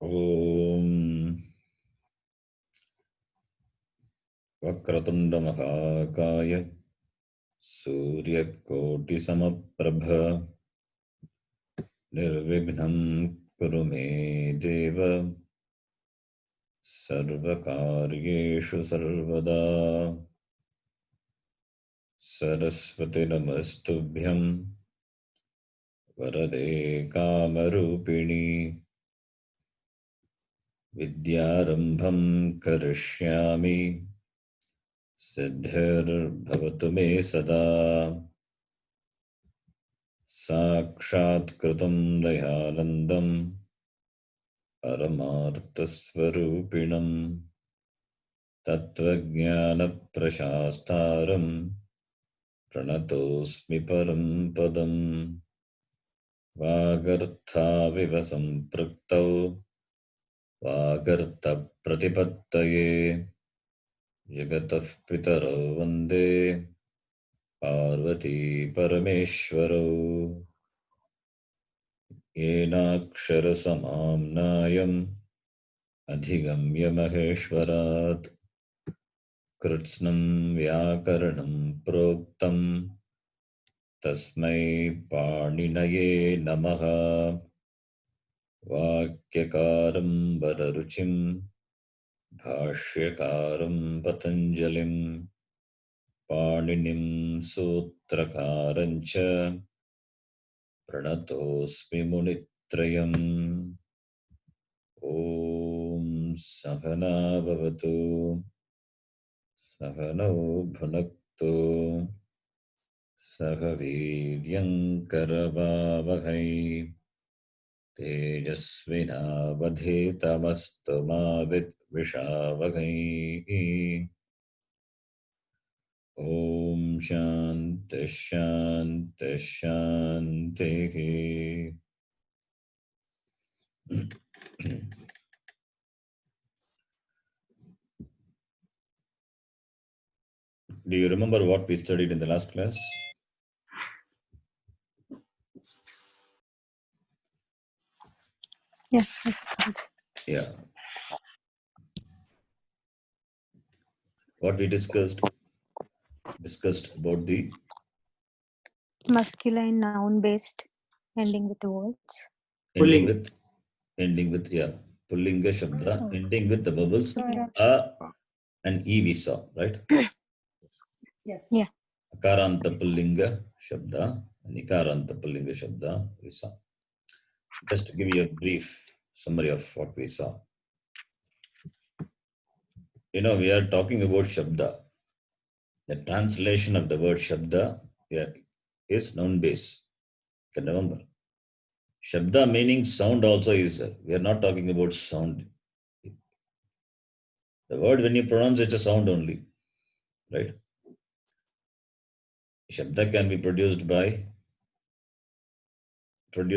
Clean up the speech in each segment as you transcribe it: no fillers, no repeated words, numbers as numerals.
Om Vakratunda Mahakaya Surya Koti Samaprabha Nirvignam Kurume Deva Sarvakaryeshu Sarvada Saraswati Namastubhyam Varade Kamarupini Vidyarambham Karishyami Siddhir me sada साक्षात्कृतं दयानन्दं परमार्थस्वरूपिणं तत्त्वज्ञानप्रशास्तारं प्रणतोऽस्मि परं पदं वागर्थाविव सम्पृक्तौ वागर्थप्रतिपत्तये जगतः पितरौ वन्दे पार्वती परमेश्वरौ येनाक्षरसमाम्नायम् अधिगम्य महेश्वरात् कृत्स्नं व्याकरणं प्रोक्तं तस्मै पाणिनये नमः। वाक्यकारं वररुचिं भाष्यकारं पतञ्जलिं पाणिनिं सूत्रकारं च प्रणतोऽस्मि मुनित्रयम्। ॐ सहना भवतु सहनौ भुनक्तु सह वीर्यङ्करवावहै तेजस्विनावधीतमस्तु मा विद्विषावहै। ॐ शान्तिः शान्तिः शान्तिः। Do you remember what we studied in the last class? Yes. Yeah. What we discussed about the Masculine noun based ending with words. ending with Pullinga Shabda, ending with the bubbles A and E we saw, right? Yes. Yeah. Akaranta Pullinga Shabda and Ikaranta Pullinga Shabda we saw. Just to give you a brief summary of what we saw. We are talking about Shabda. The translation of the word Shabda is noun base. You can remember. Shabda meaning sound also is, we are not talking about sound. The word when you pronounce it's a sound only, right? Shabda can be produced by when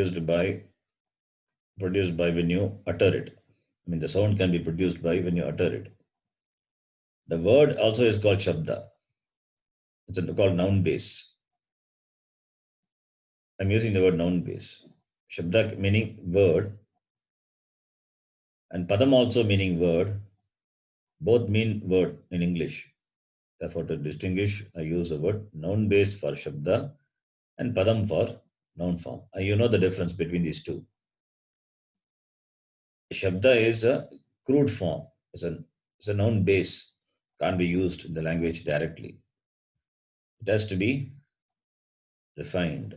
you utter it. I mean, the sound can be produced by when you utter it. The word also is called Shabda. It's called noun base. I'm using the word noun base. Shabda meaning word and Padam also meaning word. Both mean word in English. Therefore, to distinguish, I use the word noun base for Shabda and Padam for noun form. You know the difference between these two. Shabda is a crude form. It's a noun base. Can't be used in the language directly. It has to be refined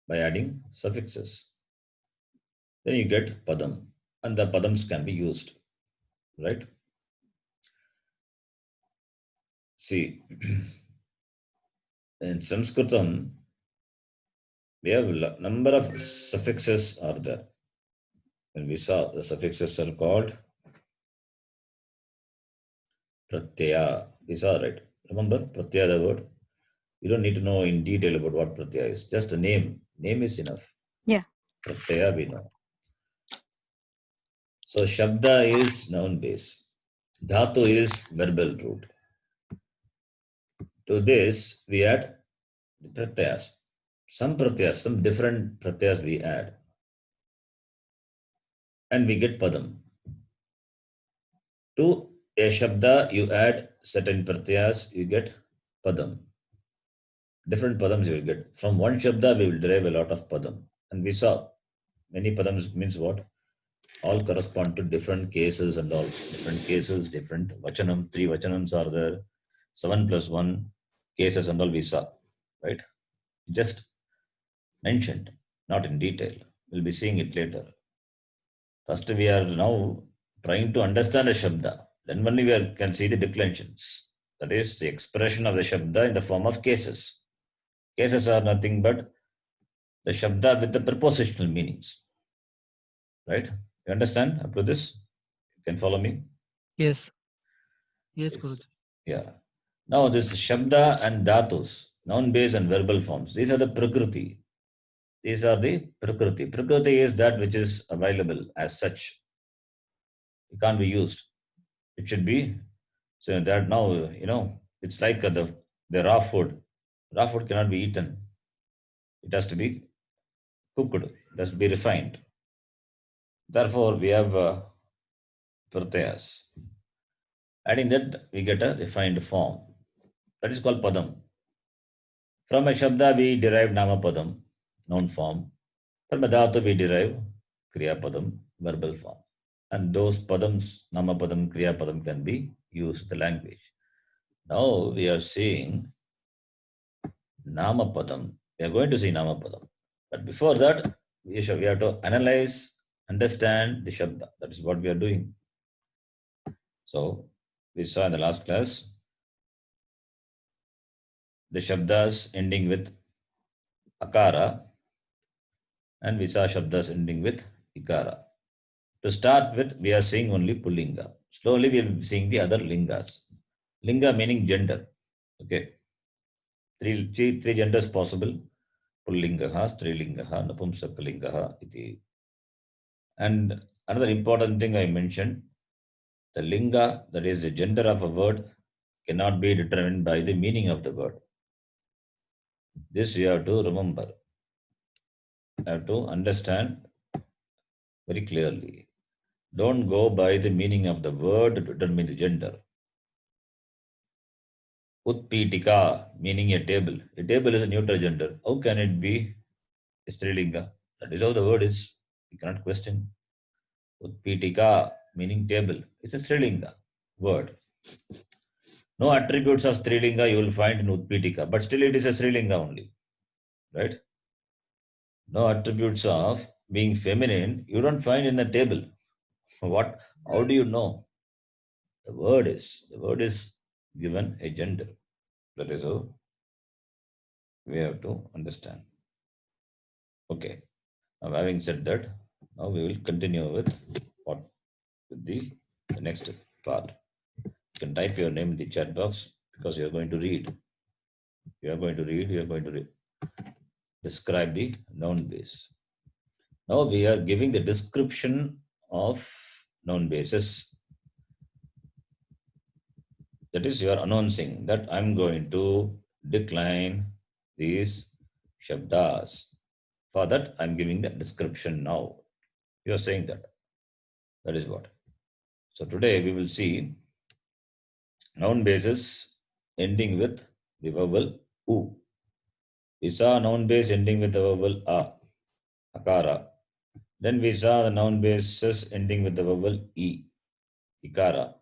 by adding suffixes. Then you get Padam. And the Padams can be used. Right? See, in Sanskritam, we have a number of suffixes are there. When we saw the suffixes are called Pratyaya. These are right. Remember Pratyaya, the word? You don't need to know in detail about what Pratyaya is. Just a name. Name is enough. Yeah. Pratyaya we know. So Shabda is noun base. Dhatu is verbal root. To this we add the Pratyayas. Some different Pratyayas we add. and we get padam. To a shabda, you add certain pratyas, you get padam. Different padams you will get. From one shabda, we will derive a lot of padam. And we saw many padams means what? All correspond to different cases and all. Different cases, different vachanam. 3 vachanams are there. 7 plus 1 cases and all we saw. Right? Just mentioned, not in detail. We'll be seeing it later. First, we are now trying to understand a shabda. Then only can see the declensions. That is the expression of the shabda in the form of cases. Cases are nothing but the shabda with the prepositional meanings. Right? You understand up to this? You can follow me? Yes. Yes, Yes. Guruji. Yeah. Now this shabda and dhatus, noun base and verbal forms, these are the prakriti. These are the prakriti. Prakriti is that which is available as such. It can't be used. It should be so that now it's like the raw food. Raw food cannot be eaten. It has to be cooked. It has to be refined. Therefore, we have pratyas. Adding that, we get a refined form. That is called padam. From a shabda, we derive nama padam, noun form. From a dhatu, we derive kriya padam, verbal form. And those padams, nama padam, kriya padam, can be used in the language. Now we are seeing nama padam. We are going to see nama padam. But before that, we have to analyze, understand the shabda. That is what we are doing. So we saw in the last class the shabdas ending with akara, and we saw shabdas ending with ikara. To start with, we are seeing only pullinga. Slowly, we will be seeing the other lingas. Linga meaning gender. Okay. Three genders possible. Pullingaha, strilingaha, napumsakalingaha, iti. And another important thing I mentioned, the linga, that is the gender of a word, cannot be determined by the meaning of the word. This you have to remember. You have to understand very clearly. Don't go by the meaning of the word to determine the gender. Utpitika, meaning a table. A table is a neutral gender. How can it be a strilinga? That is how the word is. You cannot question. Utpitika, meaning table. It's a strilinga word. No attributes of strilinga you will find in Utpitika, but still it is a strilinga only. Right? No attributes of being feminine you don't find in the table. What? How do you know? The word is given a gender. That is how we have to understand. Okay. Now, having said that, now we will continue with the next part. You can type your name in the chat box because you are going to read. You are going to read. Describe the noun base. Now we are giving the description of noun bases. That is, you are announcing that I'm going to decline these shabdas. For that, I'm giving the description now. You are saying that. That is what. So today we will see noun bases ending with the vowel u. We saw noun base ending with the vowel a, akara. Then we saw the noun bases ending with the vowel e, ikara,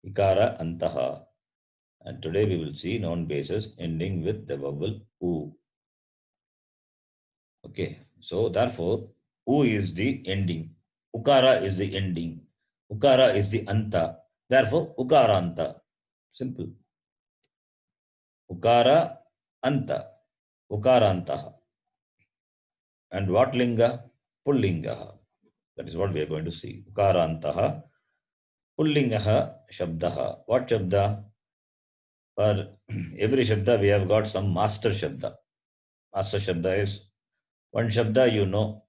ikara antaha. And today we will see noun bases ending with the vowel u. Okay, so therefore, u is the ending, ukara is the ending, ukara is the anta. Therefore, ukaranta. Simple. Ukara anta. Ukarantaha. And what linga? Pullingaha. That is what we are going to see. Ukarantaha. Pullingaha shabdaha. What shabda? For every shabda, we have got some master shabda. Master shabda is one shabda you know.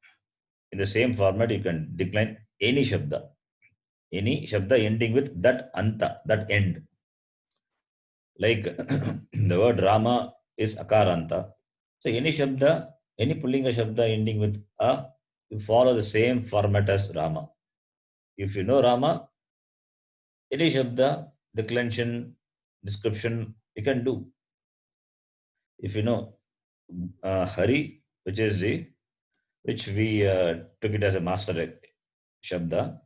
In the same format, you can decline any shabda. Any shabda ending with that anta, that end. Like the word Rama is akaranta. So any shabda, any pullinga shabda ending with a you follow the same format as Rama. If you know Rama, any Shabda, declension, description, you can do. If you know Hari, which we took it as a master Shabda,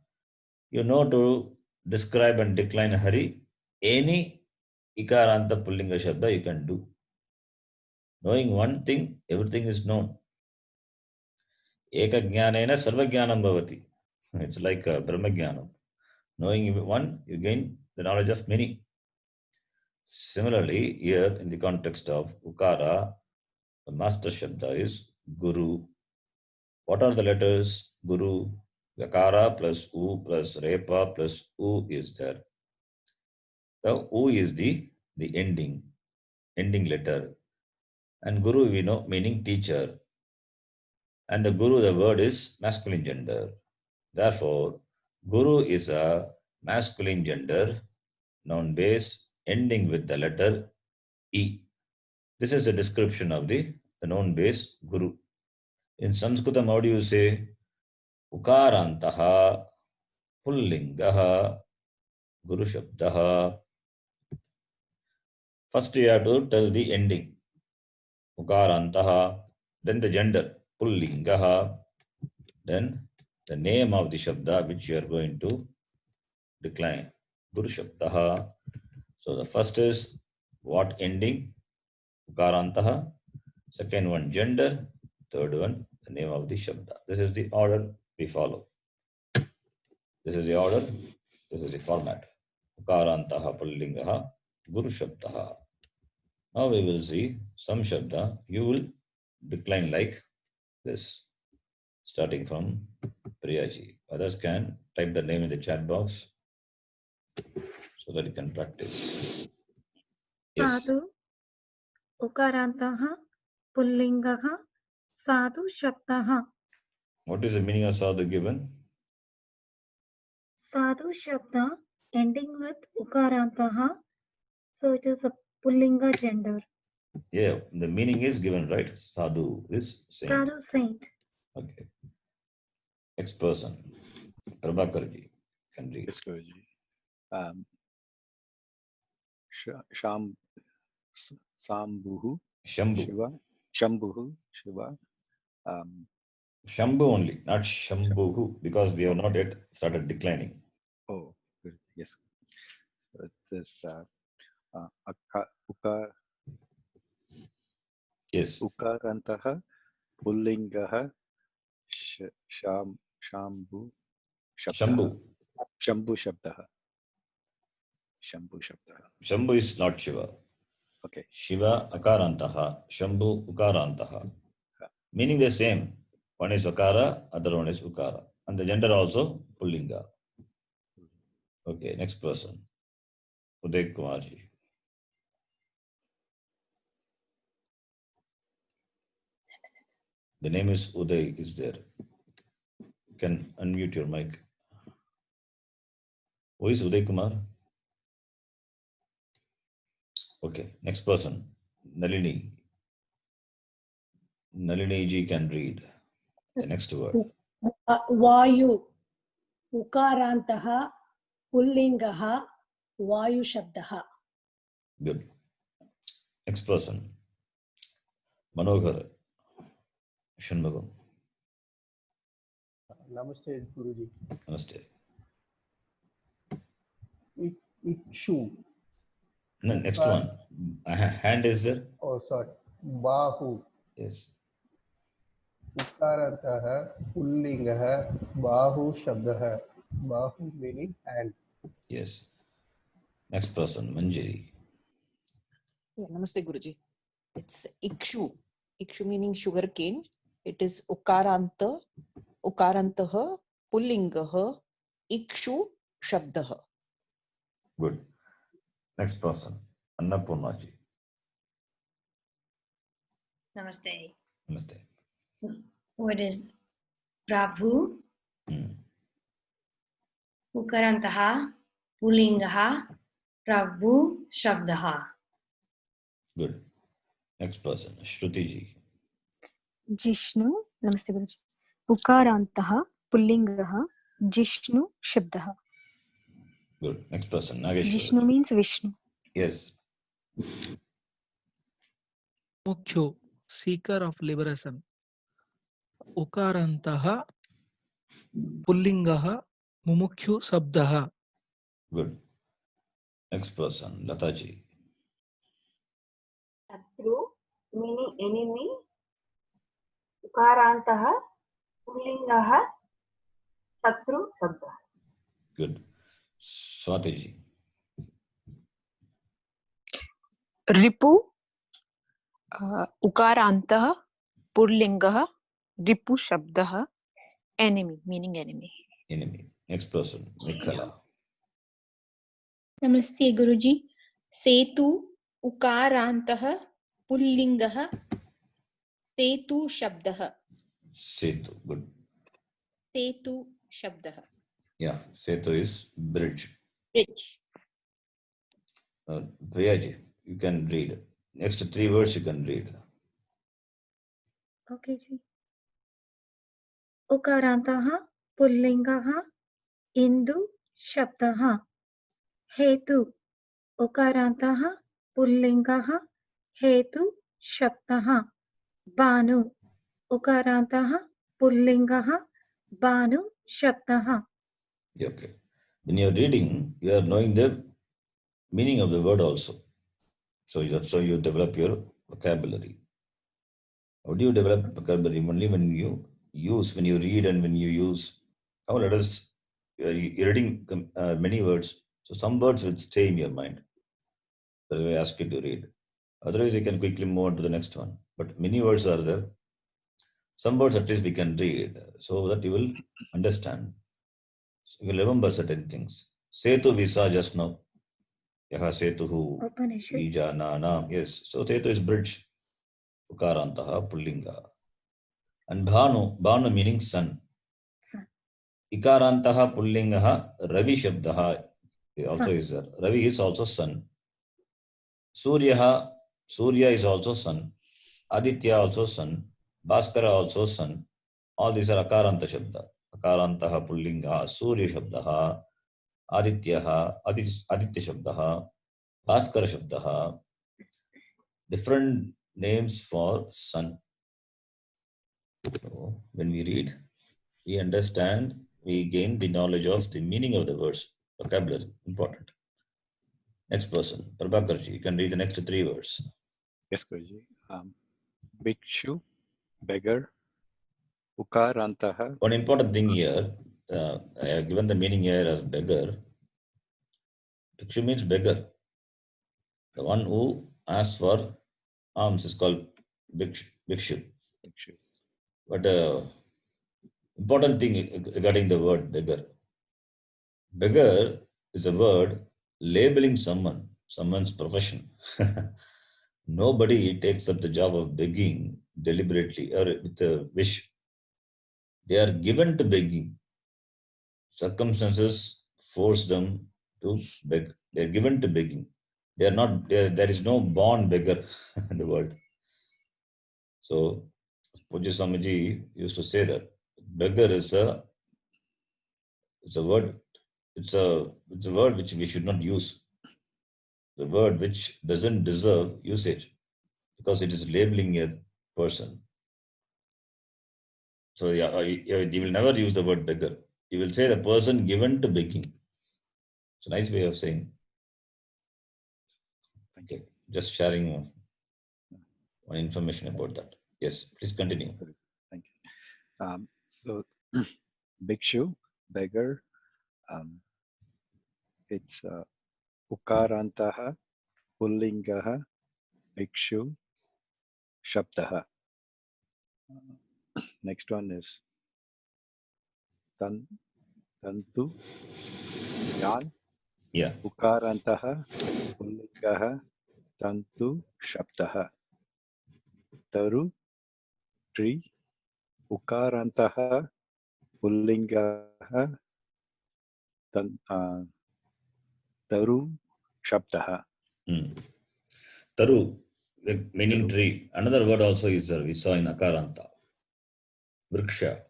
you know to describe and decline Hari, any Ikaranta Pullinga Shabda you can do. Knowing one thing, everything is known. Eka jnanena sarva jnanam bhavati. It's like Brahma jnanam. Knowing one, you gain the knowledge of many. Similarly, here in the context of Ukara, the master Shabda is Guru. What are the letters? Guru, Gakara plus U plus Repa plus U is there. The U is the ending letter. And Guru we know meaning teacher. And the Guru, the word is masculine gender. Therefore, Guru is a masculine gender noun base ending with the letter E. This is the description of the noun base Guru. In Sanskritam, how do you say? Ukarantaha pullingaha Guru Shabdaha. First you have to tell the ending. Ukarantaha, then the gender, pullingaha, then the name of the Shabda which you are going to decline. Guru Shabdaha. So the first is what ending? Ukarantaha. Second one gender. Third one the name of the Shabda. This is the order we follow. This is the order. This is the format. Ukarantaha pullingaha Guru Shabdaha. Now we will see some Shabda you will decline like this. Starting from Priyaji. Others can type the name in the chat box so that you can practice. Yes. Sadhu Ukarantaha Pullingaha Sadhu Shabdaha. What is the meaning of sadhu given? Sadhu Shabda ending with Ukarantaha. So it is a Pullinga gender. Yeah, the meaning is given, right? Sadhu is saint. Sadhu saint. Okay. Next person. Prabhakarji can read. Yes, Guruji. Shambhuhu Shambhu. Shiva. Shambhuhu Shiva. Shambhu only, not Shambhuhu, because we have not yet started declining. Oh, good. Yes. So this Yes. Ukarantaha Pullingaha Shambhu Shambhu. Shambhu Shabdaha. Shambhu Shabdaha. Shambhu is not Shiva. Okay. Shiva Akarantaha. Shambhu Ukarantaha. Meaning the same. One is Akara, other one is Ukara. And the gender also Pullinga. Okay, next person. Uday Kumarji. The name is Uday is there. You can unmute your mic. Who is Uday Kumar? Okay, next person. Nalini. Nalini ji can read the next word. Vayu. Ukarantaha Pullingaha Vayu Shabdaha. Good. Next person. Manohar Shanmugam. Namaste, Guruji. Namaste. Ikshu. No, next one. Hand is there? Oh, sorry. Bahu. Yes. Ukarantaha Pullingaha Bahu Shabdaha. Bahu meaning hand. Yes. Next person. Manjari. Yeah, Namaste Guruji. It's Ikshu. Ikshu meaning sugar cane. It is Ukarantaha, Pullingaha, Ikshu, Shabdaha. Good. Next person. Annapurnaji. Namaste. Namaste. What is Prabhu? Ukarantaha, Pullingaha, Prabhu, Shabdaha. Good. Next person. Shruti ji. Jishnu. Namaste Guruji. उकारान्तः पुल्लिङ्गः Jishnu शब्दः. Good. Next person, Nageshwar. Jishnu means Vishnu. Yes. Mukhyo, seeker of liberation. Ukarantaha Pullingaha Mumukhyu Sabdaha. Good. Next person, Lataji. Shatru meaning enemy. Ukarantaha pullingaha Shatru Shabda. Good. Swatiji. रिपु उकारान्तः पुल्लिङ्गः रिपु शब्दः enemy meaning enemy. Enemy. Next person, Nikhala. नमस्ते गुरुजी. सेतु उकारान्तः पुल्लिङ्गः सेतु शब्दः. Setu. Good. सेतु शब्दः. Yeah. Setu is bridge. Bridge. Priyaji, you can read. Next 3 words you can read. Okay, ji. Ukarantaha pullingaha indu shabdaha. Hetu. Ukarantaha pullingaha hetu shabdaha. Banu. Ukarantaha pullingaha banu shabdaha. Yeah, okay. When you are reading, you are knowing the meaning of the word also. So that's how you develop your vocabulary. How do you develop vocabulary? Only when you use, when you read and when you use. Now let us, you're reading many words. So some words will stay in your mind. That's why I ask you to read. Otherwise, you can quickly move on to the next one. But many words are there. Some words at least we can read so that you will understand. So you will remember certain things. Setu we saw just now. Yaha setuhu ijanana. Yes. So Setu is bridge. Ukarantaha pullinga. And Bhanu meaning sun. Ikarantaha pullingaha Ravi shabdaha also is there. Ravi is also sun. Surya is also sun. Aditya also sun. Bhaskara also sun. All these are Akaranta shabda. Akarantaha pullinga Surya shabdaha Adityaha Aditya shabdaha Bhaskara shabdaha. Different names for sun. So when we read, we understand, we gain the knowledge of the meaning of the words. Vocabulary, important. Next person, Prabhakarji, you can read the next 3 words. Yes, Guruji. Bhikshu, beggar, Ukarantaha. One important thing here, I have given the meaning here as beggar. Bhikshu means beggar. The one who asks for alms is called Bhikshu. But important thing regarding the word beggar. Beggar is a word labeling someone's profession. Nobody takes up the job of begging deliberately or with a wish. They are given to begging. Circumstances force them to beg. They are given to begging. They are not. There is no born beggar in the world. So, Pujya Swamiji used to say that beggar is a word. It's a word which we should not use. The word which doesn't deserve usage because it is labeling a person. So you will never use the word beggar. You will say the person given to begging. It's a nice way of saying. Okay, just sharing one information about that. Yes, please continue. Thank you. So, Bhikshu, beggar, it's Ukarantaha, Pullingaha, Bhikshu, Shabdaha. Next one is Tantu, Yan. Yeah. Ukarantaha, Pullingaha, Tantu, Shabdaha. Taru, tree. Ukarantaha, Pullingaha, Taru, Shabdaha. Taru, meaning tree. Another word also is there. We saw in Akaranta. Vriksha.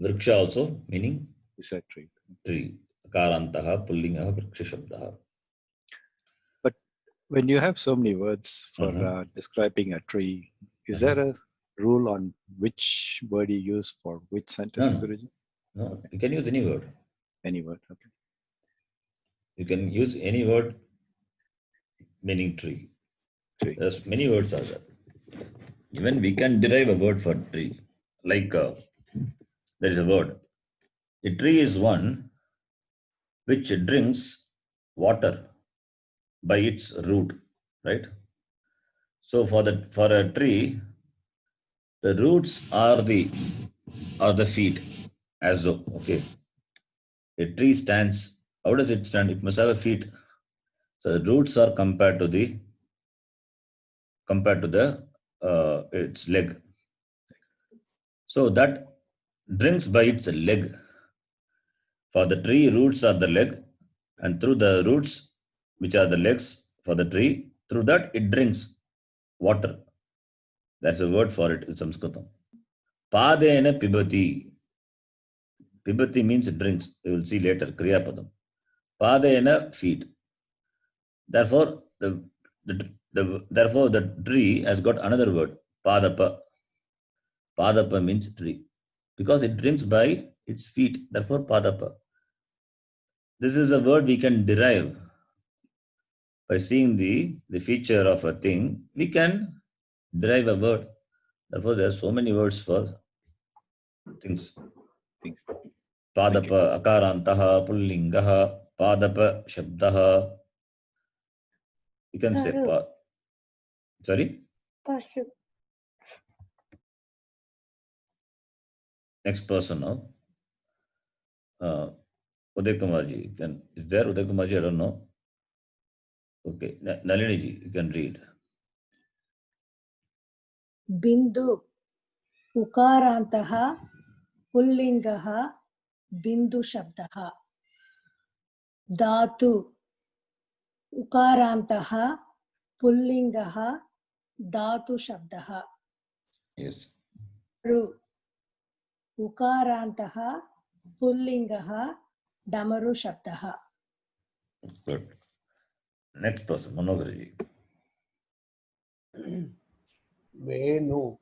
Vriksha also meaning Is that tree? tree. Akarantaha pullingaha vriksha shabdaha. But when you have so many words for Uh-huh. describing a tree, is there a rule on which word you use for which sentence, No. Guruji? No, Okay. you can use any word. Any word, okay. You can use any word meaning tree. Tree. There's many words are there. Even we can derive a word for tree. Like there is a word. A tree is one which drinks water by its root, right? So for a tree, the roots are the feet. As though, okay, a tree stands. How does it stand? It must have a feet. So the roots are compared to the its leg. So that drinks by its leg. For the tree, roots are the leg, and through the roots, which are the legs for the tree, through that it drinks water. That's a word for it in Sanskritam. Padena pibati. Pibati means it drinks. You will see later, Kriya Padam. Padena feet. Therefore, the tree has got another word, Padapa. Padapa means tree. Because it drinks by its feet, therefore Padapa. This is a word we can derive by seeing the feature of a thing. We can derive a word. Therefore, there are so many words for things. Things. Padapa, akarantaha, pullingaha, padapa, shabdaha. You can say Paru. Sorry? Pashu. Next person now. Uday Kumar ji. Is there Uday Kumar ji? I don't know. Okay. Nalini ji, you can read. Bindu. Ukarantaha pullingaha bindu shabdaha. Dhatu. Ukarantaha pullingaha dhatu shabdaha. Yes. Ru. Ukarantaha pullingaha damaru shabdaha. Good. Next person, Manohar ji. Venu.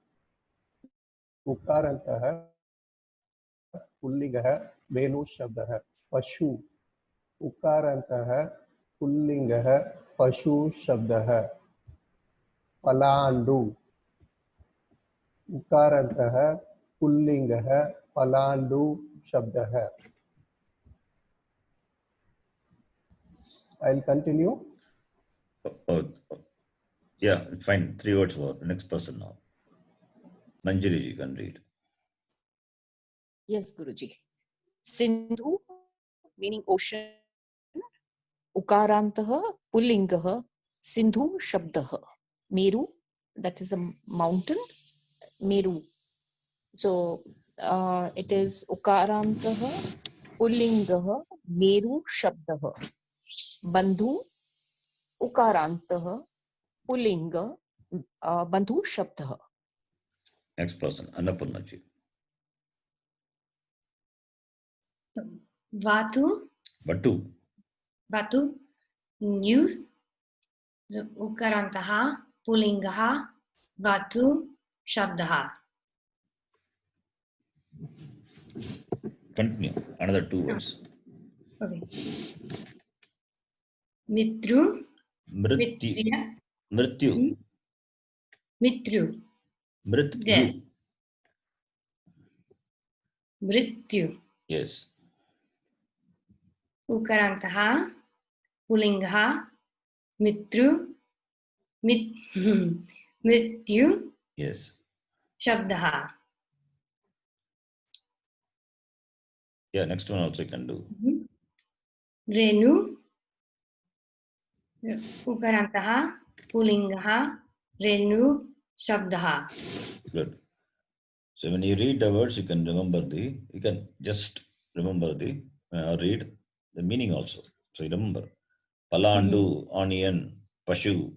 Ukarantah पुल्लिंगः वेणु शब्दः पशु उकारन्तः पुल्लिंगः पशु शब्दः पलाण्डु उकारन्तः पुल्लिंगः पलाण्डु शब्दः. I'll continue. Yeah, fine. 3 words more. Next person now. Manjari ji can read. Yes, Guruji. Sindhu, meaning ocean. Ukarantaha, pullingaha, Sindhu shabdaha. Meru, that is a mountain. Meru. So it is Ukarantaha, pullingaha, Meru shabdaha. Bandhu, Ukarantaha, pullinga, Bandhu shabdaha. Next person, Annapurna ji. Vatu. Vatu. News. Ukarantaha. Pullingaha. Vatu. Shabdaha. Continue. Another 2 words. Okay. Mitru. Mrityu. Mitru. Mrityu. Yes. Ukarantaha. Pullingaha. Mitru. Mrityu. Yes. Shabdaha. Yeah, next one also you can do. Renu. Ukarantaha. Pullingaha. Renu. Shabdaha. Good. So when you read the words, you can just remember or read the meaning also. So you remember. Palandu, onion, pashu,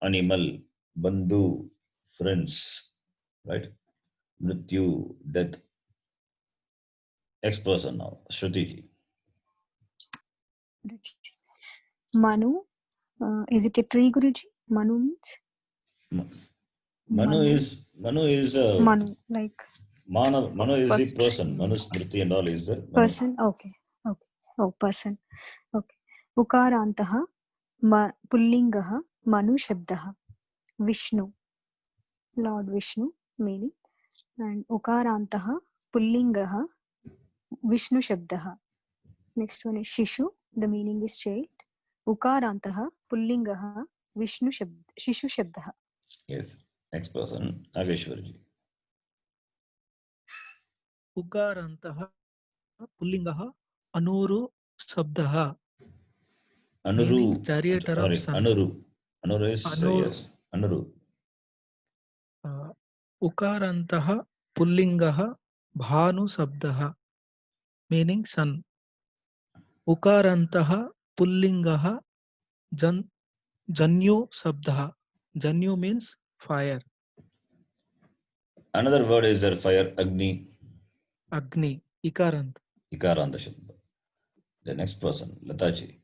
animal, bandhu, friends, right? Mrityu, death. Next person now, Shruti ji. Manu, is it a tree, Guruji? Manu means? Manu is Manu, like Manu is the Person. person. Manu Smriti and all is the Manu. person. Okay. Okay. Oh, person. Okay. Ukarantaha pullingaha Manu Shabdaha. Vishnu, Lord Vishnu meaning. And Ukarantaha pullingaha Vishnu Shabdaha. Next one is Shishu, the meaning is child. Ukarantaha pullingaha Vishnu Shishu Shabdaha. Yes. Next person, Nageshwarji. उकारन्तः पुल्लिङ्गः अनूरु शब्दः Anuru. meaning charioteer of Sorry, sun. Anuru. Anuru is Anuru. yes. Anuru. उकारन्तः पुल्लिङ्गः Bhanu शब्दः meaning sun. उकारन्तः पुल्लिङ्गः janyu शब्दः. Janyu means fire. Another word is there fire, Agni. Agni, ikarant. Ikaranta Shabda. The next person, Lataji.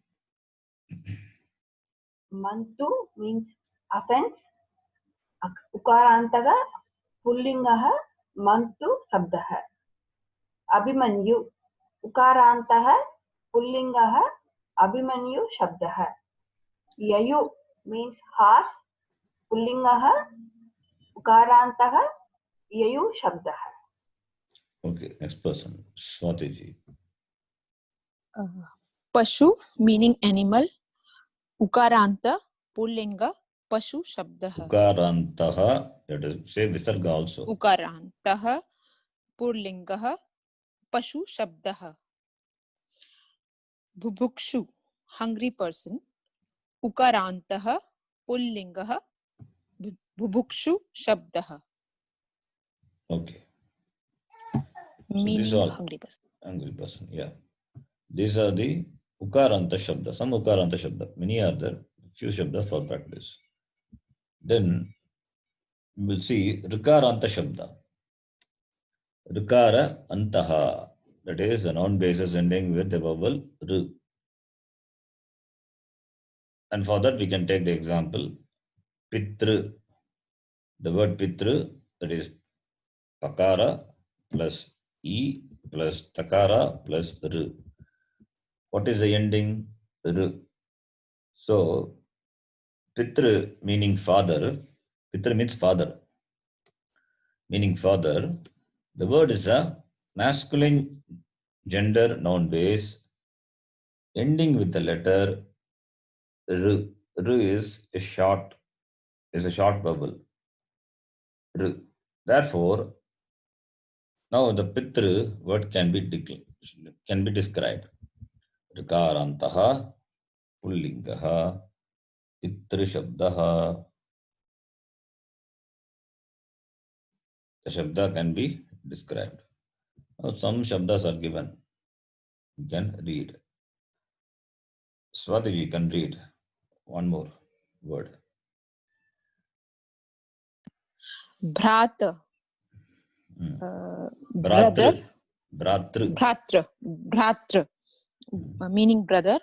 Mantu means offense. Ukarantaga pullingaha mantu sabdaha. Abhimanyu. Ukarantaha pullingaha abhimanyu shabdaha. Yayu means horse. Pullingaha ukarantaha yayu shabdaha. Okay, next person, Swatiji. Pashu meaning animal. Ukaranta pullinga pashu shabdaha. Ukarantaha, let us say Visarga also. Ukarantaha pullingaha pashu shabdaha. Bhubukshu, hungry person. Ukarantaha pullingaha bhubukshu shabdaha. Okay. Meaning these all hungry person. Hungry person, yeah. These are the Ukaranta Shabda. Some Ukaranta Shabda. Many are there. Few Shabda for practice. Then we will see Rikaranta Shabda. Rikara Antaha. That is a noun basis ending with the vowel R. And for that we can take the example Pitru. The word Pitru, that is Pakara plus E plus Takara plus R. What is the ending? R. So, Pitra meaning father. Pitra means father. Meaning father. The word is a masculine gender noun base ending with the letter R. R is a short vowel. R. Therefore, now the Pitra word can be described. Rikarantaha pullingaha Pitra Shabdaha. The Shabda can be described. Now some Shabdas are given. You can read. Swati, you can read one more word. Bhrata. Brother. Bhratra. Meaning brother.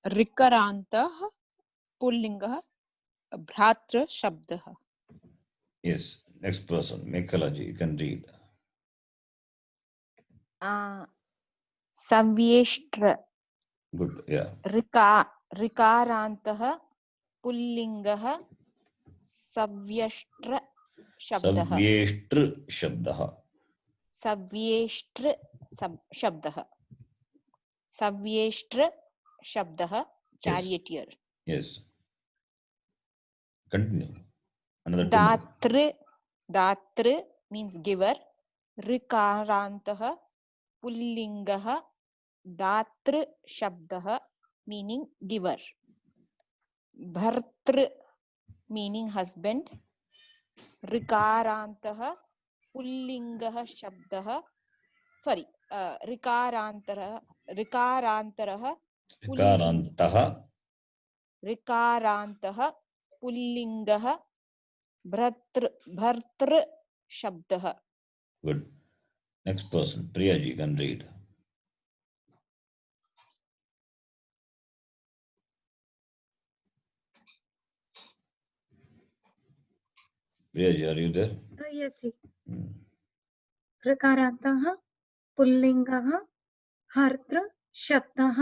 Rikarantah pullingaha bhratra shabdaha. Yes. Next person, Mekhalaji, you can read. Savyeshtra. Good, yeah. Rikarantah pullingaha savyeshtra shabdaha. Savyeshtra shabdaha. Savyeshtra shabdaha. Savyeshtra shabdaha, charioteer. Yes. Continue. Another Datra means giver. Rikarantaha pullingaha datra shabdaha meaning giver. Bhartr meaning husband. Rikarantaha pullingaha shabdaha. Sorry, Rikarantaha pullingaha bhartr shabdaha. Good. Next person, Priyaji, you can read. Priyaji, are you there? Yes, ji. Hmm. ऋकारान्तः पुल्लिङ्गः हर्तृ शब्दः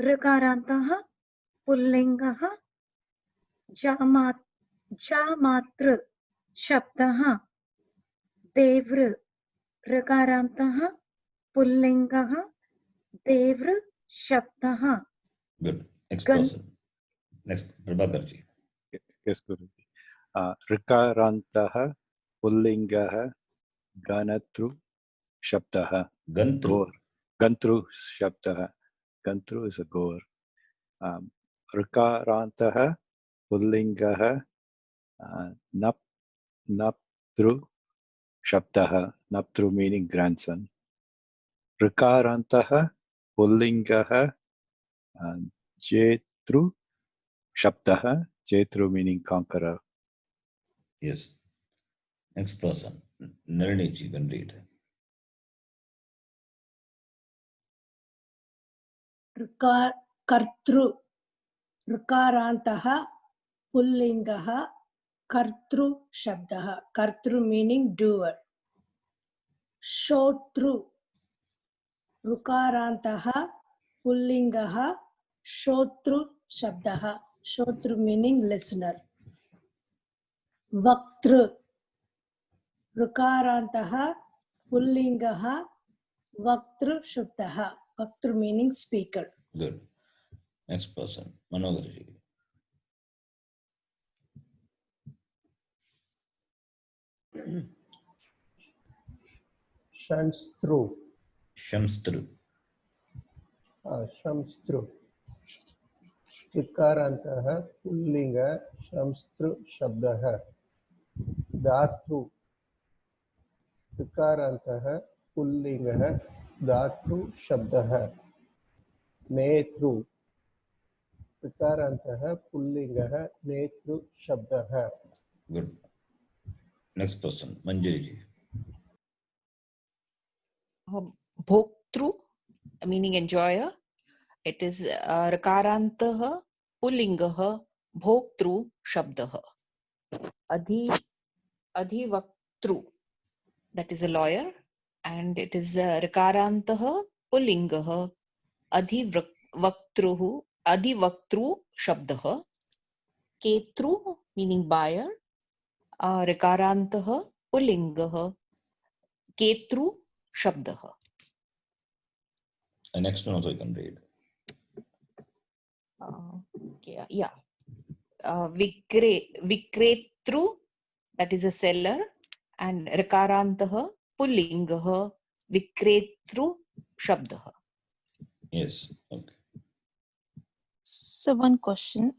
ऋकारान्तः पुल्लिङ्गः जामातृ शब्दः देवृ ऋकारान्तः पुल्लिङ्गः देवृ शब्दः Good. Next गन् person. Next, Prabhakarji. Yes, Guruji. Rikarantah Pullingah Ganatru Shabdaha. Gantru. Gore. Gantru Shabdaha. Gantru is a gore. Rikarantah Pullingah Naptru Shabdaha. Naptru meaning grandson. Rikarantah Pullingah Jetru Shabdaha. Jetru meaning conqueror. Yes. Next person. Nalini, you can read. कर्तृ ऋकारान्तः पुल्लिङ्गः कर्तृ शब्दः कर्तृ meaning doer श्रोतृ ऋकारान्तः पुल्लिङ्गः श्रोतृ शब्दः श्रोतृ meaning listener वक्तृ ऋकारान्तः पुल्लिङ्गः वक्तृ शब्दः वक्तृ meaning speaker. Good. Next person. Manogarji. Shamstru. Shamstru. Shamstru. ऋकारन्तः पुल्लिङ्ग शंस्तृ शब्दः धातृ ऋकारन्तः पुल्लिङ्गः धातृ शब्दः नेतृ ऋकारन्तः पुल्लिङ्गः नेतृ शब्दः. Good. Next person. Manjari. Bhoktru, meaning enjoyer. It is Rakarantah Pullingah Bhoktru Shabdah. Adhivaktru, that is a lawyer, and it is Rakarantah Pullingah Adhivaktru Shabdah. Ketru, meaning buyer. Rakarantah Pullingah Ketru Shabdah. The next one also you can read. Okay, yeah. Vikretru, that is a seller, and Rakarantah Pullingah Vikretru Shabdah. Yes. Okay. So one question.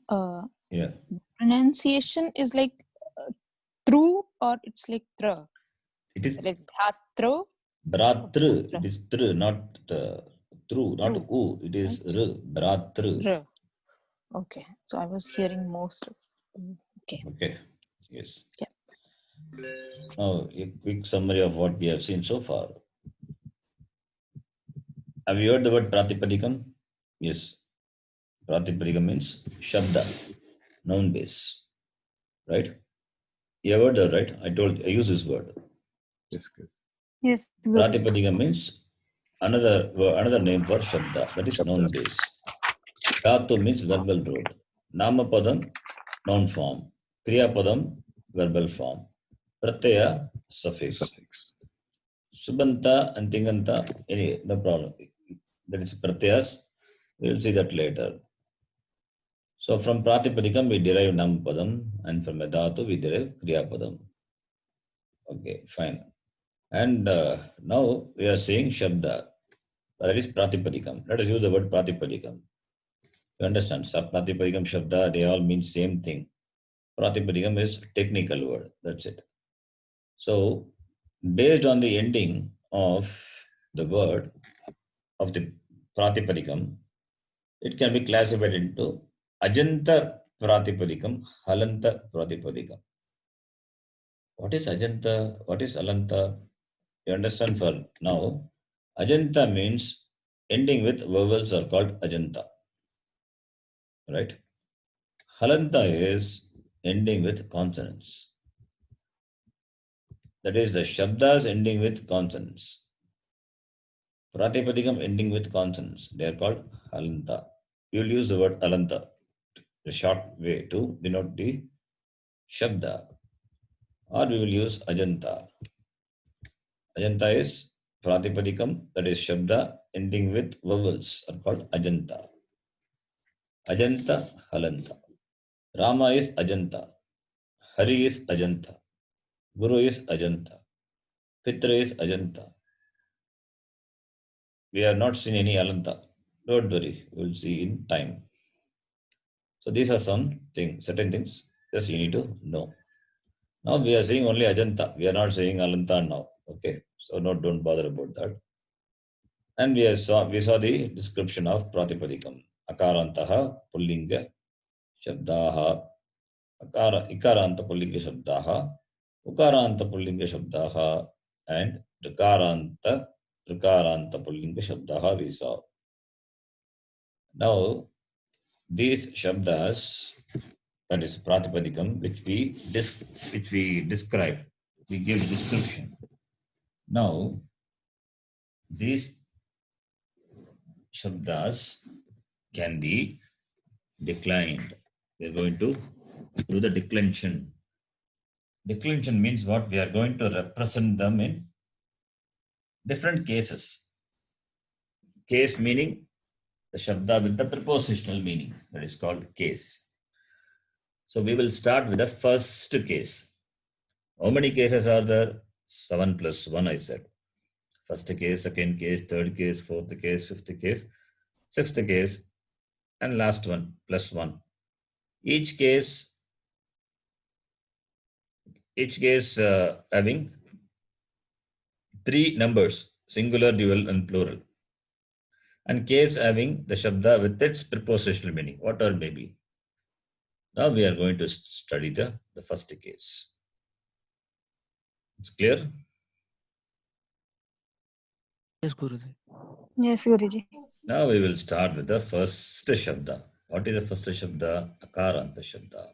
Yeah. Pronunciation is like through or it's like tra? It is like dhatra. Bratru. It is tru, not through, not u. It is r. Bratru. R. Okay. So I was hearing most of okay. Okay. Yes. Yeah. Now, a quick summary of what we have seen so far. Have you heard the word Pratipadikam? Yes. Pratipadikam means Shabda, noun base. Right? You have heard that, right? I use this word. Yes, good. Yes. Pratipadikam means another name for Shabda, that is noun base. Dhatu means verbal root. Namapadam, noun form. Kriyapadam, verbal form. Pratyaya, suffix. Subanta and Tinganta, anyway, no problem. That is Pratyas. We will see that later. So from Pratipadikam, we derive Namapadam, and from Dhatu, we derive Kriyapadam. Okay, fine. And now we are saying Shabda. That is Pratipadikam. Let us use the word Pratipadikam. You understand? Pratipadikam, Shabda, they all mean same thing. Pratipadikam is technical word. That's it. So, based on the ending of the word of the Pratipadikam, it can be classified into Ajanta Pratipadikam, Halanta Pratipadikam. What is Ajanta? What is Alanta? You understand for now. Ajanta means ending with vowels are called Ajanta. Right? Halanta is ending with consonants. that is the Shabdas ending with consonants. Pratipadikam ending with consonants. They are called Alanta. You will use the word Alanta, the short way to denote the Shabda. Or we will use Ajanta. Ajanta is Pratipadikam, that is Shabda ending with vowels are called Ajanta. Ajanta, Halanta. Rama is Ajanta. Hari is Ajanta. Guru is Ajanta. Pitra is Ajanta. We have not seen any Alanta. Don't worry, we will see in time. So these are some things, certain things just you need to know. Now we are saying only Ajanta. We are not saying Alanta now. Okay, so no, don't bother about that. And we saw the description of Pratipadikam. Akarantaha Pullinga Shabdaha. Ikaranta Pullinga Shabdaha. Ukaranta Pullinga Shabdaha. And Trikaranta Pullinga Shabdaha we saw. Now, these Shabdas, that is Pratipadikam, which we describe, we give a description. Now, these Shabdas can be declined. We are going to do the declension. Declension means what? We are going to represent them in different cases. Case meaning the Shabda with the prepositional meaning. That is called case. So we will start with the first case. How many cases are there? 7 plus 1 I said. First case, second case, third case, fourth case, fifth case, sixth case, and last one, plus 1. Each case having 3 numbers, singular, dual, and plural. And case having the Shabda with its prepositional meaning, whatever may be. Now we are going to study the first case. It's clear? Yes, Guruji. Yes, Guruji. Now we will start with the first Shabda. What is the first Shabda? Akaranta Shabda.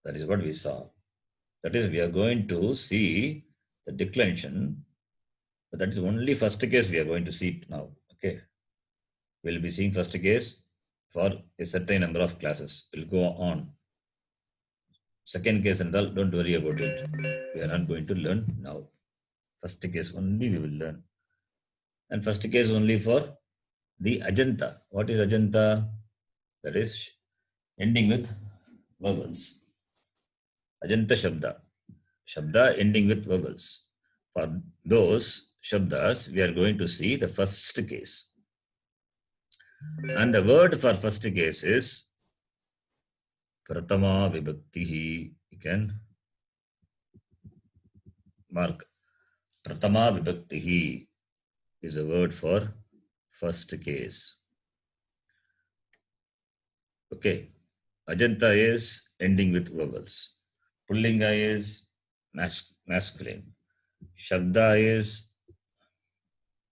That is what we saw. That is, we are going to see the declension. But that is only first case we are going to see it now. Okay. We'll be seeing first case for a certain number of classes. We'll go on. Second case and all, don't worry about it. We are not going to learn now. First case only we will learn. And first case only for the Ajanta. What is Ajanta? That is ending with vowels. Ajanta Shabda. Shabda ending with vowels. For those Shabdas, we are going to see the first case. And the word for first case is Pratama Vibhaktihi. You can mark. Pratama Vibhaktihi is a word for first case. Okay. Ajanta is ending with vowels. Pullinga is masculine. Shabda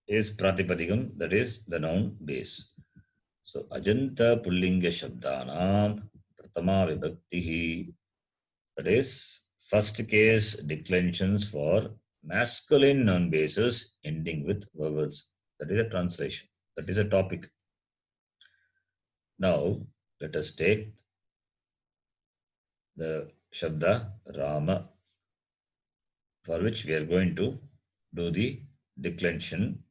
is Pratipadikam, that is the noun base. So Ajanta Pullinga Shabdanam Pratama Vibhaktihi, that is first case declensions for masculine noun bases ending with vowels. That is a translation. That is a topic. Now let us take the Shabda Rama, for which we are going to do the declension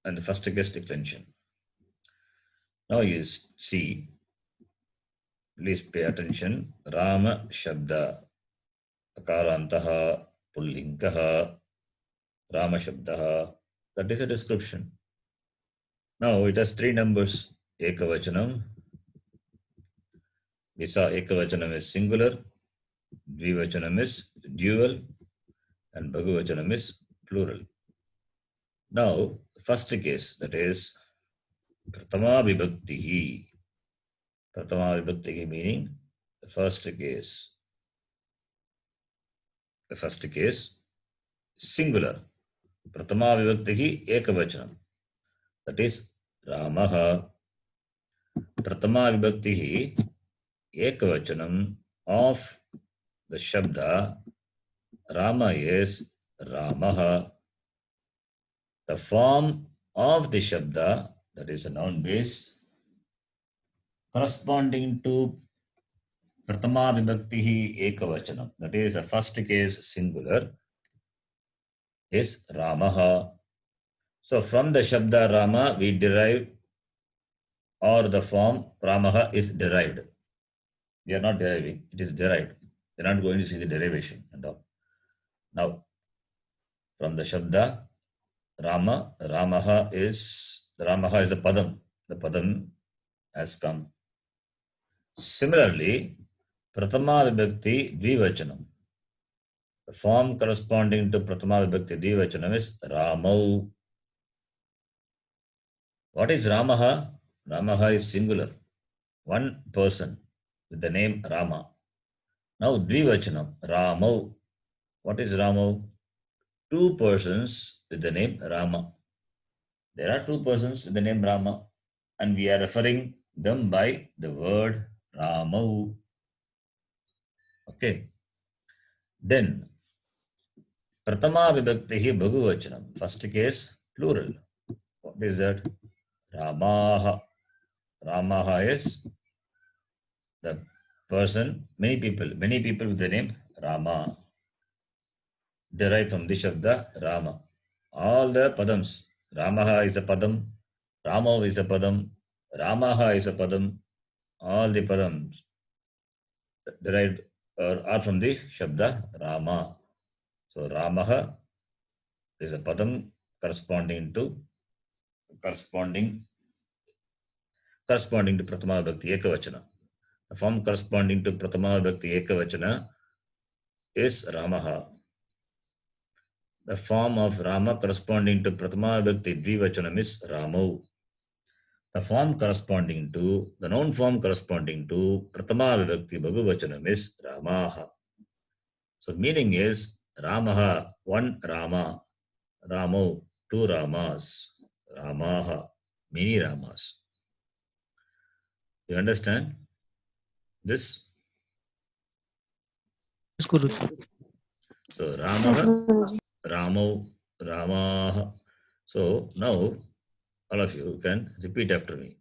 and the first case declension. Now you see, please pay attention. Rama Shabda Akarantaha Pullingaha Rama Shabdaha. That is a description. Now it has 3 numbers. Ekavachanam. We saw Ekavachanam is singular, Dvivachanam is dual, and Bhagavachanam is plural. Now, first case, that is Pratama Vibhaktihi. Pratama Vibhaktihi meaning the first case. The first case, singular. Pratama Vibhaktihi Ekavachanam. That is Ramaha. Pratama Vibhaktihi Ekavachanam of the Shabda Rama is Ramaha. The form of the Shabda, that is a noun base, corresponding to Pratama Vibhaktihi Ekavachanam, that is a first case singular, is Ramaha. So from the Shabda Rama, we derive, or the form Ramaha is derived. We are not deriving, it is derived. We are not going to see the derivation and all. Now, from the Shabda Rama, Ramaha is the Padam. The Padam has come. Similarly, Pratama Vibhakti Dvivachanam. The form corresponding to Pratama Vibhakti Dvivachanam is Ramau. What is Ramaha? Ramaha is singular. One person with the name Rama. Now Dvivachanam, Ramau. What is Ramau? Two persons with the name Rama. There are two persons with the name Rama, and we are referring them by the word Ramau. Okay. Then Pratama Vibhaktihi Bhaguvachanam. First case, plural. What is that? Ramaha. Ramaha is the person, many people with the name Rama. Derived from the Shabda Rama. All the Padams. Ramaha is a Padam. Ramo is a Padam. Ramaha is a Padam. All the Padams derived are from the Shabda Rama. So Ramaha is a Padam corresponding to Pratama Vibhakti Ekavachana. The form corresponding to Pratama Vibhakti Ekavachana is Ramaha. The form of Rama corresponding to Pratama Vibhakti Dvivachanam is Ramau. The noun form corresponding to Pratama Vibhakti Bhaguvachanam is Ramaha. So meaning is Ramaha, one Rama. Ramau, two Ramas. Ramaha, many Ramas. You understand this? Yes, Guruji. So Yes, Ramaha, Guruji. Ramau, Ramaha. So now all of you can repeat after me.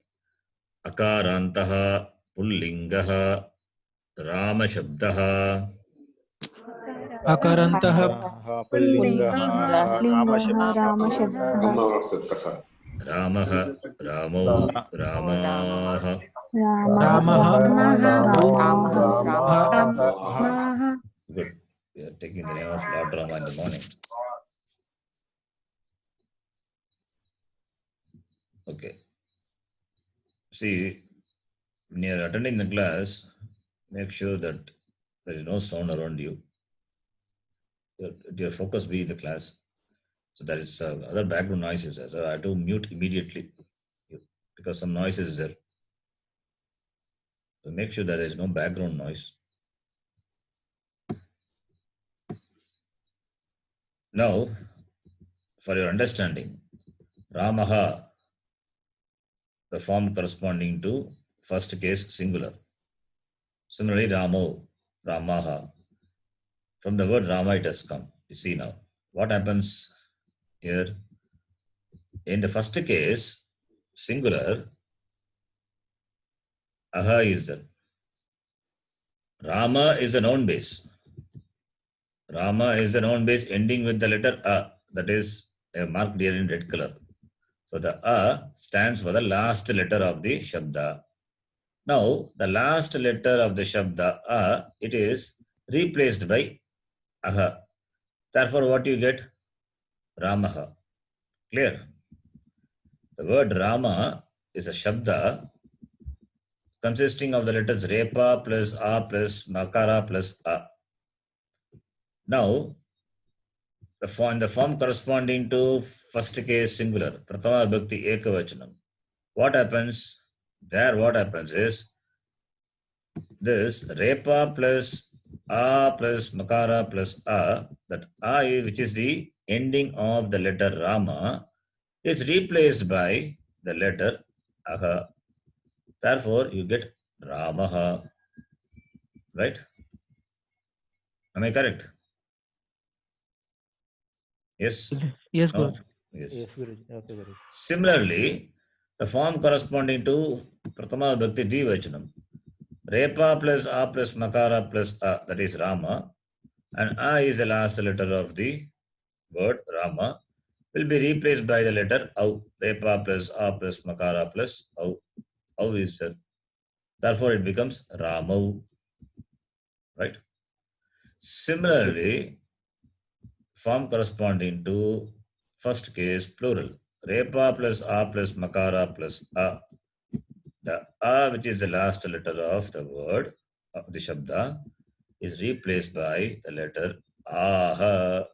Akarantaha Pullingaha Rama Shabdaha. Akarantaha Pullingaha Rama Rama Shabdaha. Shabdaha. Ramaha Ramau Ramaha. Good. We are taking the name of Lord Rama in the morning. Okay. See, when you are attending the class, make sure that there is no sound around you. Your focus be the class. So there is other background noises. So I have to mute immediately because some noise is there. So make sure there is no background noise. Now, for your understanding, Ramaha, the form corresponding to first case singular. Similarly, Ramo, Ramaha. From the word Rama it has come. You see now. What happens here? In the first case, singular, Aha is there. Rama is a noun base. Rama is a noun base ending with the letter A. That is marked here in red color. So the A stands for the last letter of the Shabda. Now, the last letter of the Shabda A, it is replaced by Aha. Therefore, what you get? Ramaha. Clear? The word Rama is a Shabda consisting of the letters Repa plus A plus Makara plus A. Now, the form corresponding to first case singular, Pratama Vibhakti Ekavachanam. What happens? There what happens is this Repa plus A plus Makara plus A, that A which is the ending of the letter Rama is replaced by the letter Aha. Therefore, you get Ramaha. Right? Am I correct? Yes? Yes, No? Guruji. Yes. Yes, Guruji. Okay, Guruji. Similarly, the form corresponding to Pratama Bhakti Dvivachanam, Repa plus A plus Makara plus A, that is Rama, and A is the last letter of the word Rama, will be replaced by the letter Au. Repa plus A plus Makara plus Au. Au is there. Therefore, it becomes Ramau. Right? Similarly, form corresponding to first case plural. Repa plus A plus Makara plus A. The A, which is the last letter of the word, of the Shabda, is replaced by the letter Aha.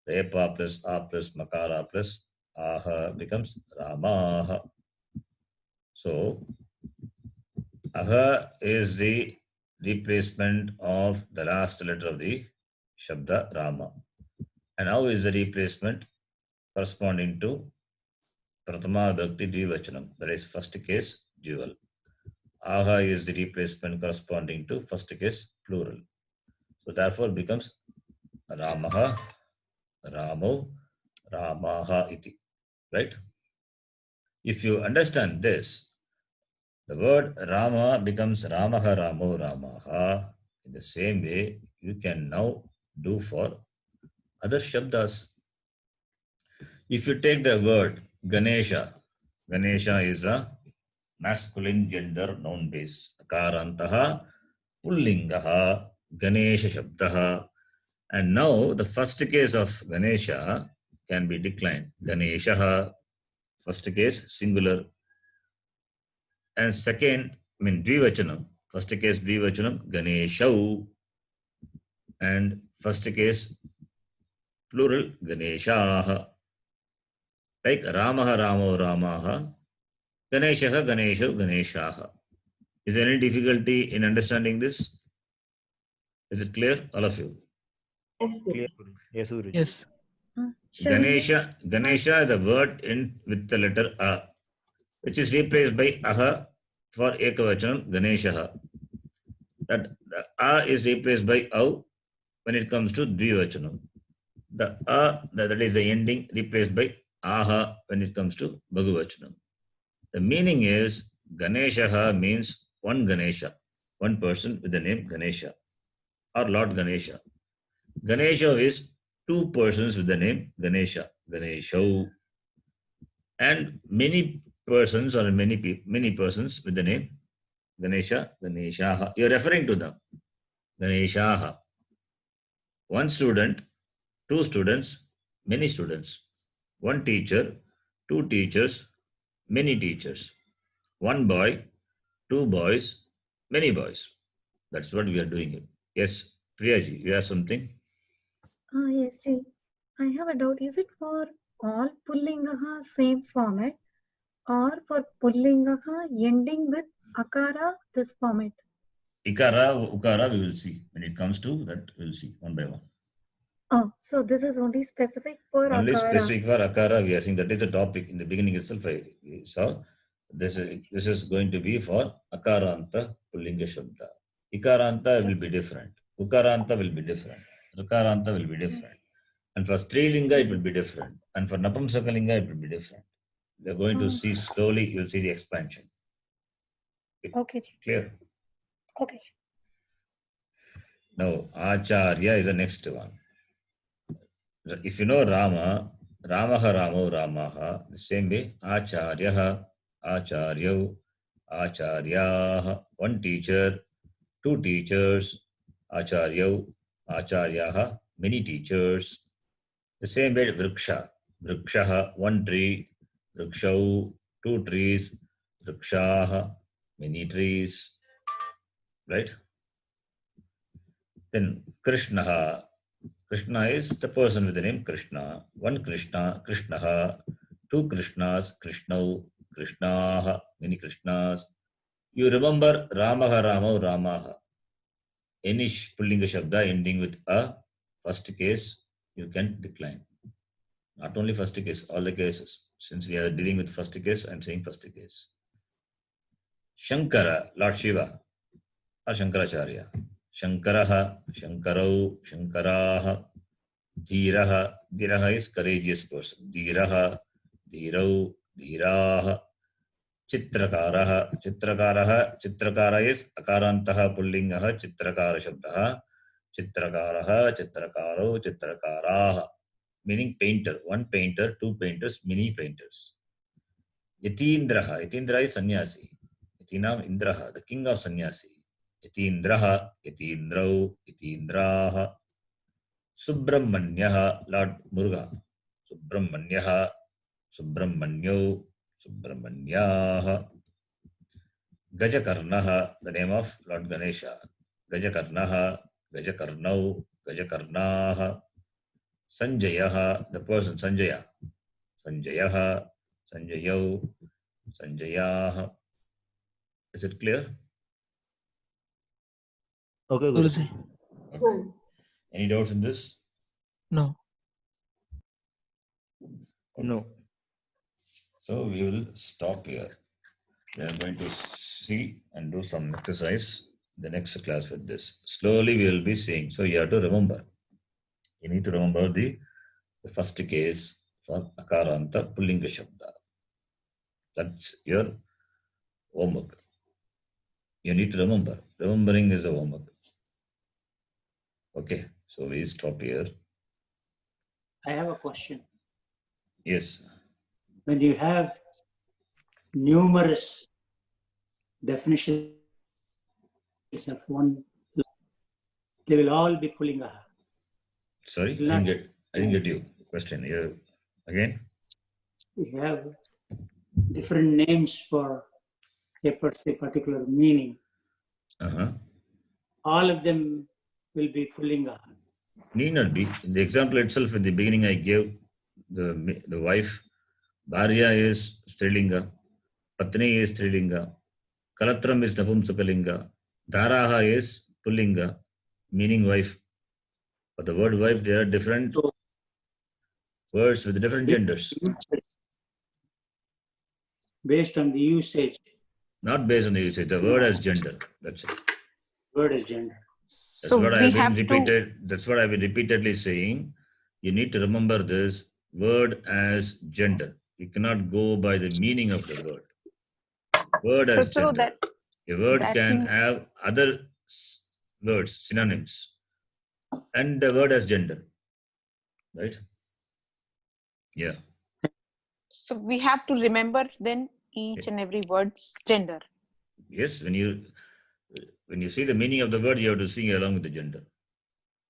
Repa plus A plus Makara plus Aha becomes Ramaha. So, Aha is the replacement of the last letter of the Shabda Rama. And Au is the replacement corresponding to Pratama Bhakti Dvivachanam, that is first case dual. Aha is the replacement corresponding to first case plural. So therefore becomes Ramaha, Ramo, Ramaha iti. Right? If you understand this, the word Rama becomes Ramaha, Ramo, Ramaha. In the same way, you can now do for other Shabdas. If you take the word Ganesha, Ganesha is a masculine gender noun base. Akarantaha, Pullingaha, Ganesha Shabdaha. And now the first case of Ganesha can be declined. Ganeshaha, first case singular. And second, Dvivachanam. First case Dvivachanam, Ganeshau. And first case plural, Ganeshaha. Like Ramaha, Ramo, Ramaha. Ganeshaha, Ganeshau, Ganeshaha. Is there any difficulty in understanding this? Is it clear, all of you? Yes, Clear, Guruji. Guruji. Yes, Guruji. Yes. Ganesha is the word in with the letter A, which is replaced by Aha for Ekavachanam, Ganeshaha. That the A is replaced by Au when it comes to Dvivachanam. The A, that is the ending, replaced by Aha when it comes to Bhagavachanam. The meaning is Ganeshaha means one Ganesha, one person with the name Ganesha, or Lord Ganesha. Ganesha is two persons with the name Ganesha, Ganeshau, and many persons or many persons with the name Ganesha, Ganeshaha. You're referring to them. Ganeshaha. One student, two students, many students. One teacher, two teachers, many teachers. One boy, two boys, many boys. That's what we are doing here. Yes, Priyaji, you have something? Yes, Ji. I have a doubt. Is it for all Pullingaha same format or for Pullingaha ending with Akara this format? Ikara, Ukara, we will see. When it comes to that, we will see one by one. Oh, so this is only specific for Only Akara. specific for Akara, we are saying that is the topic in the beginning itself. I saw this is going to be for Akaranta Pullinga Shabda. Ikaranta will be different. Ukaranta will be different. Rukaranta will be different. And for Strilinga, it will be different. And for Napumsakalinga, it will be different. We are going to see slowly, you'll see the expansion. Okay, Ji. Clear? Okay. Now, Acharya is the next one. If you know Rama, Ramaha, Ramo, Ramaha, the same way, Acharyaha, Acharyo, Acharyaha, one teacher, two teachers, Acharyo, Acharyaha, many teachers. The same way, Vriksha, Vrikshaha, one tree, Vrikshau, two trees, Vrikshaha, many trees. Right? Then Krishnaha. Krishna is the person with the name Krishna. One Krishna, Krishnaha, two Krishnas, Krishnau, Krishnaha, many Krishnas. You remember Ramaha, Ramo, Ramaha. Any Pullinga Shabda ending with a, first case, you can decline. Not only first case, all the cases. Since we are dealing with first case, I am saying first case. Shankara, Lord Shiva, or Shankaracharya. Shankaraha, Shankarau, Shankaraha. Dhiraha, Dhiraha is courageous person. Dhiraha, Dhirau, Dhiraha. Chitrakaraha, Chitrakaraha, Chitrakara is Akarantaha Pullingaha, Chitrakara Shabdaha. Chitrakaraha, Chitrakaro, Chitrakaraha. Meaning painter. One painter, two painters, many painters. Yatindraha, Yatindra is sannyasi. Yatinam Indraha, the king of sannyasi. Yatindraha, Yatindrau, Yatindraha. Subramanya, Lord Muruga. Subramanya, Subramanyau, Subramanya. Gajakarnaha, the name of Lord Ganesha. Gajakarnaha, Gajakarnau, Gajakarnaha. Sanjayaha, the person Sanjaya. Sanjayaha, Sanjayau, Sanjayaha. Is it clear? Okay, Guruji. Okay. Any doubts in this? No. No. So we will stop here. We are going to see and do some exercise in the next class with this. Slowly we will be seeing. So you have to remember. You need to remember the first case for Akaranta Pullinga Shabda. That's your homework. You need to remember. Remembering is a homework. Okay. So we stop here. I have a question. Yes. When you have numerous definitions of one, they will all be Pullinga. Sorry, I didn't get you. Question. You, again? We have different names for a particular meaning. All of them will be Pullinga. Need not be. In the example itself, in the beginning, I gave the wife. Bharya is Strilinga. Patni is Strilinga. Kalatram is Napumsakalinga. Dharaha is Pullinga, meaning wife. But the word wife, there are different words with different genders. Based on the usage. Not based on the usage. The word has gender. That's it. Word is gender. That's what I've been That's what I've been repeatedly saying. You need to remember this word as gender. You cannot go by the meaning of the word. Word as gender. A word can have other words, synonyms, and the word as gender. Right? Yeah. So we have to remember then each and every word's gender. Yes, when you see the meaning of the word, you have to sing along with the gender.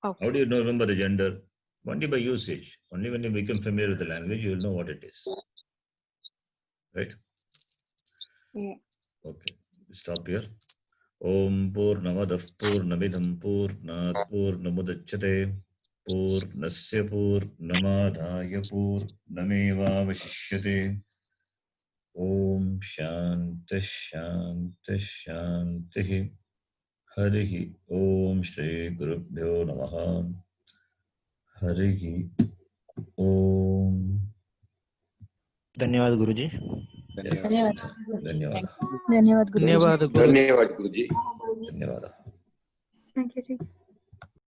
Okay. How do you remember the gender? Only by usage. Only when you become familiar with the language, you will know what it is. Right? Yeah. Okay. Stop here. Om Purnamadav Purnamidam Purnat Purnamudachyate Purnasya Purnamadaya Purnameva Vashishyate. Om Shanti Shanti Shanti. Harihi Om Shri Gurubhyo Namaha. Harihi Om. धन्यवाद गुरुजी. धन्यवाद. धन्यवाद गुरुजी. धन्यवाद गुरुजी. धन्यवाद. Thank you, Ji.